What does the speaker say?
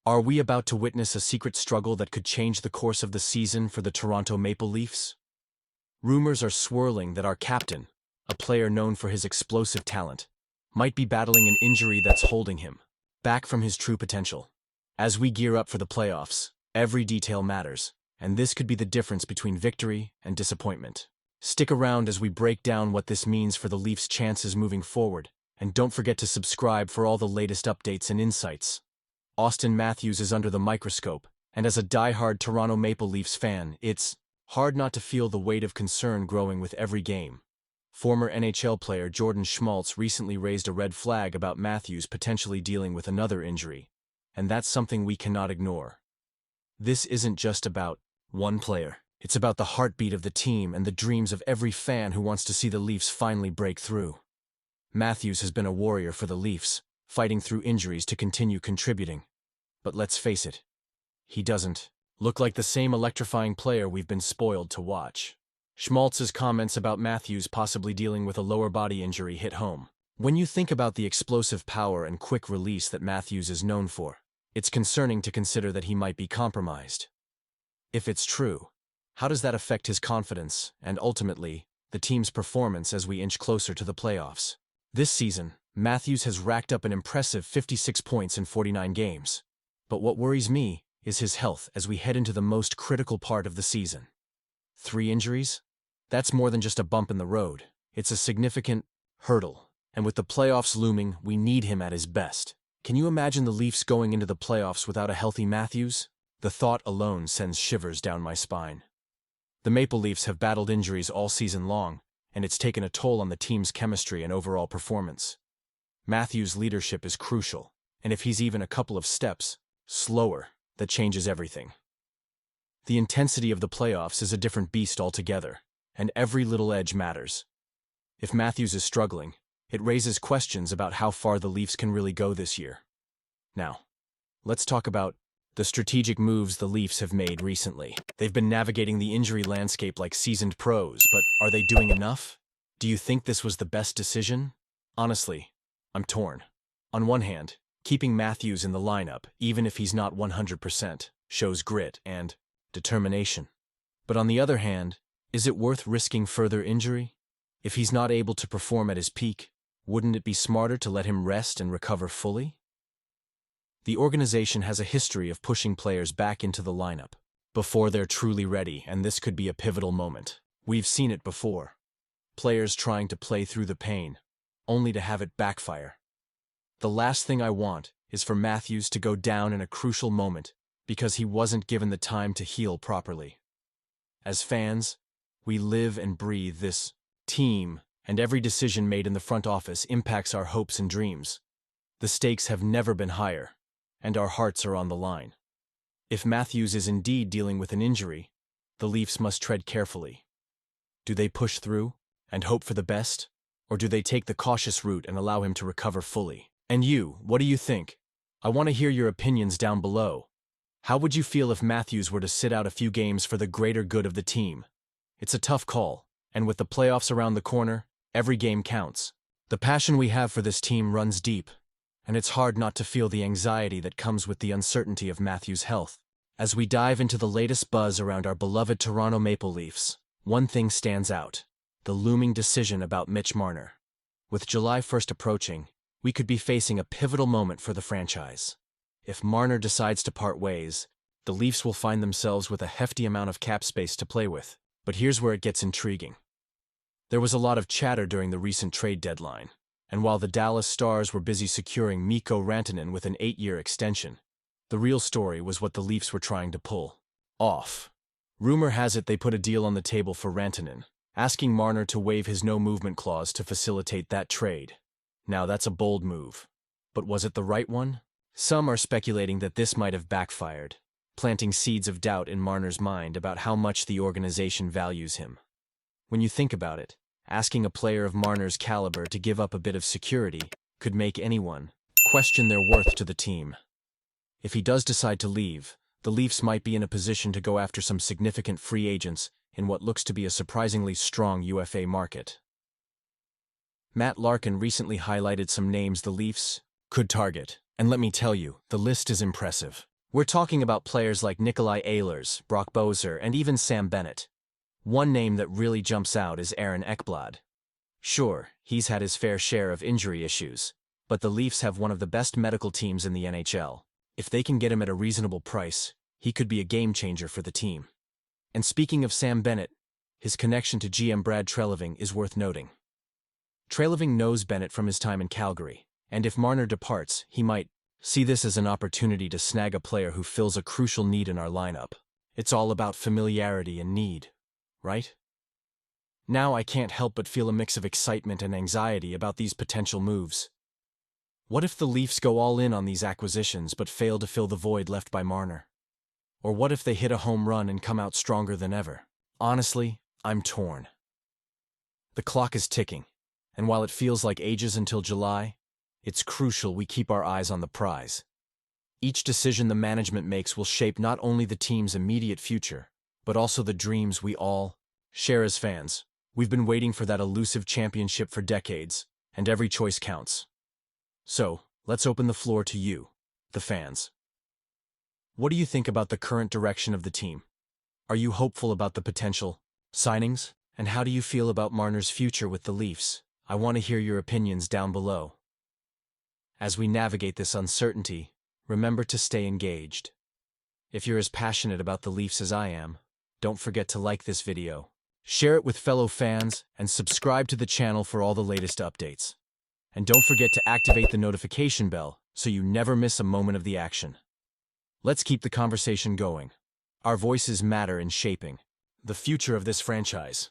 Are we about to witness a secret struggle that could change the course of the season for the Toronto Maple Leafs? Rumors are swirling that our captain, a player known for his explosive talent, might be battling an injury that's holding him back from his true potential. As we gear up for the playoffs, every detail matters, and this could be the difference between victory and disappointment. Stick around as we break down what this means for the Leafs' chances moving forward, and don't forget to subscribe for all the latest updates and insights. Austin Matthews is under the microscope, and as a die-hard Toronto Maple Leafs fan, it's hard not to feel the weight of concern growing with every game. Former NHL player Jordan Schmaltz recently raised a red flag about Matthews potentially dealing with another injury, and that's something we cannot ignore. This isn't just about one player. It's about the heartbeat of the team and the dreams of every fan who wants to see the Leafs finally break through. Matthews has been a warrior for the Leafs, fighting through injuries to continue contributing. But let's face it, he doesn't look like the same electrifying player we've been spoiled to watch. Schmaltz's comments about Matthews possibly dealing with a lower body injury hit home. When you think about the explosive power and quick release that Matthews is known for, it's concerning to consider that he might be compromised. If it's true, how does that affect his confidence and, ultimately, the team's performance as we inch closer to the playoffs? This season, Matthews has racked up an impressive 56 points in 49 games. But what worries me is his health as we head into the most critical part of the season. 3 injuries? That's more than just a bump in the road. It's a significant hurdle. And with the playoffs looming, we need him at his best. Can you imagine the Leafs going into the playoffs without a healthy Matthews? The thought alone sends shivers down my spine. The Maple Leafs have battled injuries all season long, and it's taken a toll on the team's chemistry and overall performance. Matthews' leadership is crucial, and if he's even a couple of steps slower, that changes everything. The intensity of the playoffs is a different beast altogether, and every little edge matters. If Matthews is struggling, it raises questions about how far the Leafs can really go this year. Now, let's talk about the strategic moves the Leafs have made recently. They've been navigating the injury landscape like seasoned pros, but are they doing enough? Do you think this was the best decision? Honestly, I'm torn. On one hand, keeping Matthews in the lineup, even if he's not 100%, shows grit and determination. But on the other hand, is it worth risking further injury? If he's not able to perform at his peak, wouldn't it be smarter to let him rest and recover fully? The organization has a history of pushing players back into the lineup before they're truly ready, and this could be a pivotal moment. We've seen it before. Players trying to play through the pain, only to have it backfire. The last thing I want is for Matthews to go down in a crucial moment because he wasn't given the time to heal properly. As fans, we live and breathe this team, and every decision made in the front office impacts our hopes and dreams. The stakes have never been higher, and our hearts are on the line. If Matthews is indeed dealing with an injury, the Leafs must tread carefully. Do they push through and hope for the best, or do they take the cautious route and allow him to recover fully? And you, what do you think? I want to hear your opinions down below. How would you feel if Matthews were to sit out a few games for the greater good of the team? It's a tough call, and with the playoffs around the corner, every game counts. The passion we have for this team runs deep, and it's hard not to feel the anxiety that comes with the uncertainty of Matthews' health. As we dive into the latest buzz around our beloved Toronto Maple Leafs, one thing stands out: the looming decision about Mitch Marner. With July 1st approaching, we could be facing a pivotal moment for the franchise. If Marner decides to part ways, the Leafs will find themselves with a hefty amount of cap space to play with. But here's where it gets intriguing. There was a lot of chatter during the recent trade deadline, and while the Dallas Stars were busy securing Mikko Rantanen with an 8-year extension, the real story was what the Leafs were trying to pull off. Rumor has it they put a deal on the table for Rantanen, asking Marner to waive his no-movement clause to facilitate that trade. Now that's a bold move. But was it the right one? Some are speculating that this might have backfired, planting seeds of doubt in Marner's mind about how much the organization values him. When you think about it, asking a player of Marner's caliber to give up a bit of security could make anyone question their worth to the team. If he does decide to leave, the Leafs might be in a position to go after some significant free agents in what looks to be a surprisingly strong UFA market. Matt Larkin recently highlighted some names the Leafs could target, and let me tell you, the list is impressive. We're talking about players like Nikolai Ehlers, Brock Boeser, and even Sam Bennett. One name that really jumps out is Aaron Ekblad. Sure, he's had his fair share of injury issues, but the Leafs have one of the best medical teams in the NHL. If they can get him at a reasonable price, he could be a game-changer for the team. And speaking of Sam Bennett, his connection to GM Brad Treliving is worth noting. Treliving knows Bennett from his time in Calgary, and if Marner departs, he might see this as an opportunity to snag a player who fills a crucial need in our lineup. It's all about familiarity and need, right? Now I can't help but feel a mix of excitement and anxiety about these potential moves. What if the Leafs go all in on these acquisitions but fail to fill the void left by Marner? Or what if they hit a home run and come out stronger than ever? Honestly, I'm torn. The clock is ticking, and while it feels like ages until July, it's crucial we keep our eyes on the prize. Each decision the management makes will shape not only the team's immediate future, but also the dreams we all share as fans. We've been waiting for that elusive championship for decades, and every choice counts. So, let's open the floor to you, the fans. What do you think about the current direction of the team? Are you hopeful about the potential signings? And how do you feel about Marner's future with the Leafs? I want to hear your opinions down below. As we navigate this uncertainty, remember to stay engaged. If you're as passionate about the Leafs as I am, don't forget to like this video, share it with fellow fans, and subscribe to the channel for all the latest updates. And don't forget to activate the notification bell so you never miss a moment of the action. Let's keep the conversation going. Our voices matter in shaping the future of this franchise.